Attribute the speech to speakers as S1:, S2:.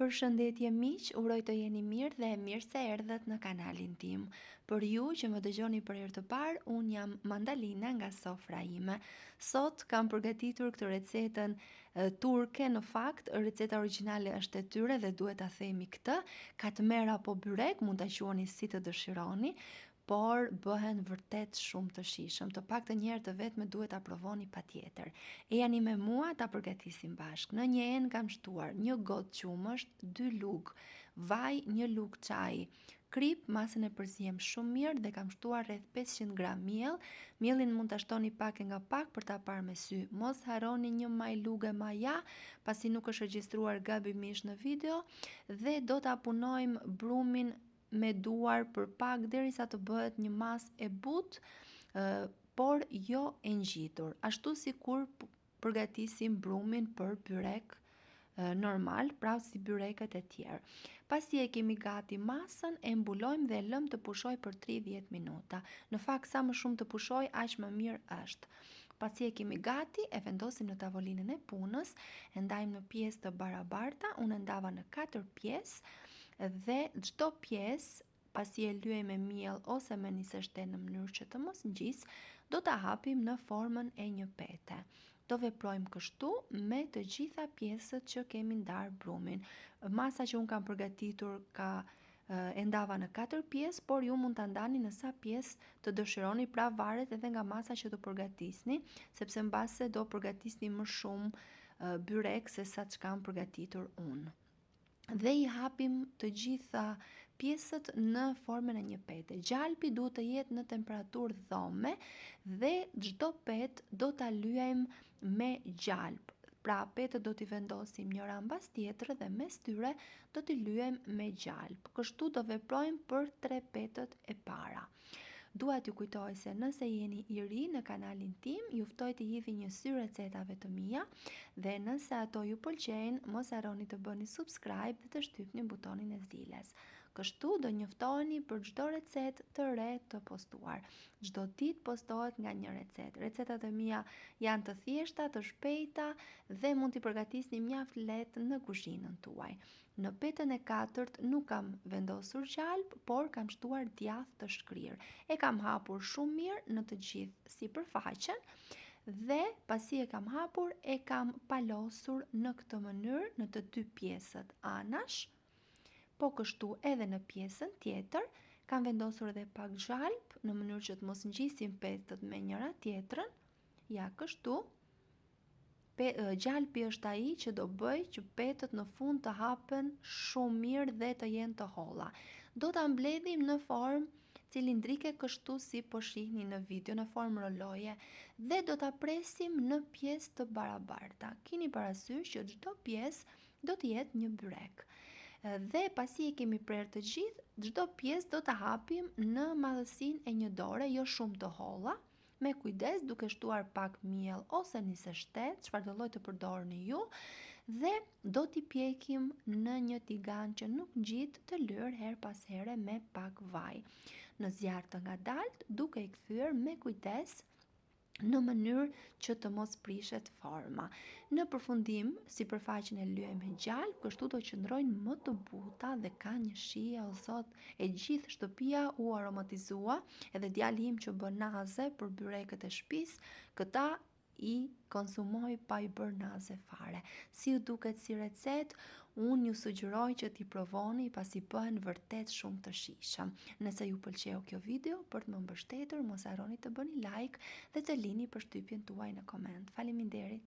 S1: Përshëndetje miq, uroj të jeni mirë dhe mirë se erdhët në kanalin tim. Për ju që më dëgjoni për herë të parë, unë jam Mandalina nga sofra ime. Sot kam përgatitur këtë recetën turke, në fakt, receta origjinale është e tyre dhe duhet ta themi këtë, katmer apo byrek, mund ta quani si të dëshironi, por bëhen vërtet shumë të shijshëm. Të paktën një herë të vetme duhet ta provoni patjetër. E jani me mua ta përgatisim bashkë. Në një enë kam shtuar 1 gotë qumësht, 2 lugë vaj, 1 lugë çaji krip, masën e përzijem shumë mirë dhe kam shtuar rreth 500 gram miell. Miellin mund ta shtoni pak e nga pak për ta parë me sy. Mos harroni 1 maj lugë maja, pasi nuk është regjistruar gabimisht në video, dhe do ta punojmë brumin me duar për pak derisa të bëhet një masë e butë, por jo e ngjitur, ashtu si kur përgatisim brumin për byrek normal, pra si byrekët e tjerë. Pasi e kemi gati masën, e mbulojmë dhe lëm të pushoj për 30 minuta. Në fakt, sa më shumë të pushoj, aq më mirë është. Pasi e kemi gati, e vendosim në tavolinën e punës, e ndajmë në pjesë të barabarta, unë ndava në 4 pjesë dhe çdo pjesë, pasi e lyej me miell ose me nisështe në mënyrë që të mos ngjisë, do ta hapim në formën e një pete. Do veprojmë kështu me të gjitha pjesët që kemi ndarë brumin. Masa që unë kam përgatitur e ndava në 4 pjesë, por ju mund ta ndani në sa pjesë të dëshironi, pra varet edhe nga masa që do përgatisni, sepse mbase do përgatisni më shumë byrek se sa që kam përgatitur unë. Dhe i hapim të gjitha pjesët në formën e një pete. Gjalpi duhet të jetë në temperaturë dhome dhe çdo petë do ta lyejmë me gjalp. Pra petët do t'i vendosim njëra mbas tjetrës dhe mes tyre do t'i lyejmë me gjalp. Kështu do veprojmë për 3 petët e para. Dua t'ju kujtoj se nëse jeni i ri në kanalin tim, ju ftoj të jidhni një sy recetave të mia dhe nëse ato ju pëlqejnë, mos harroni të bëni subscribe dhe të shtypni butonin e zilës. Kështu do njoftoheni për çdo recetë të re të postuar. Çdo ditë postohet nga një recetë. Recetat e mia janë të thjeshta, të shpejta dhe mund t'i përgatisni mjaft lehtë në kuzhinën tuaj. Në petën e 4 nuk kam vendosur gjalp, por kam shtuar djathë të shkrirë. E kam hapur shumë mirë në të gjithë sipërfaqen dhe pasi e kam hapur, e kam palosur në këtë mënyrë në të 2 pjesët anash, po kështu edhe në pjesën tjetër. Kam vendosur edhe pak gjalp në mënyrë që të mos ngjisin petët me njëra tjetrën. Ja kështu. Gjalpi është ai që do bëj që petët në fund të hapen shumë mirë dhe të jenë të holla. Do ta mbledhim në formë cilindrike, kështu si po shihni në video, në formë roloje, dhe do ta presim në pjesë të barabarta. Keni parasysh që çdo pjesë do të jetë një byrek. Dhe pasi e kemi prerë të gjithë, çdo pjesë do ta hapim në madhësinë e një dore, jo shumë të holla, me kujdes, duke shtuar pak miell ose nisështet, çfarëdo lloj të përdorni ju, dhe do t'i pjekim në një tigan që nuk ngjit, të lyer her pas here me pak vaj. Në zjarr të ngadalt, duke i kthyer me kujdes në mënyrë që të mos prishet forma. Në përfundim, sipërfaqen e lyejmë me gjalp, kështu do qëndrojnë më të buta dhe ka një shije, o zot, e gjithë shtëpia u aromatizua, edhe djali im që bën naze për byrekët e shtëpisë, këta i konsumoj pa i bërë naze fare. Si ju duket si recetë, unë ju sugjeroj që t'i provoni, pasi bëhen vërtet shumë të shijshëm. Nëse ju pëlqeu kjo video, për të më mbështetur, mos harroni të bëni like dhe të lini përshtypjen tuaj në koment. Faleminderit.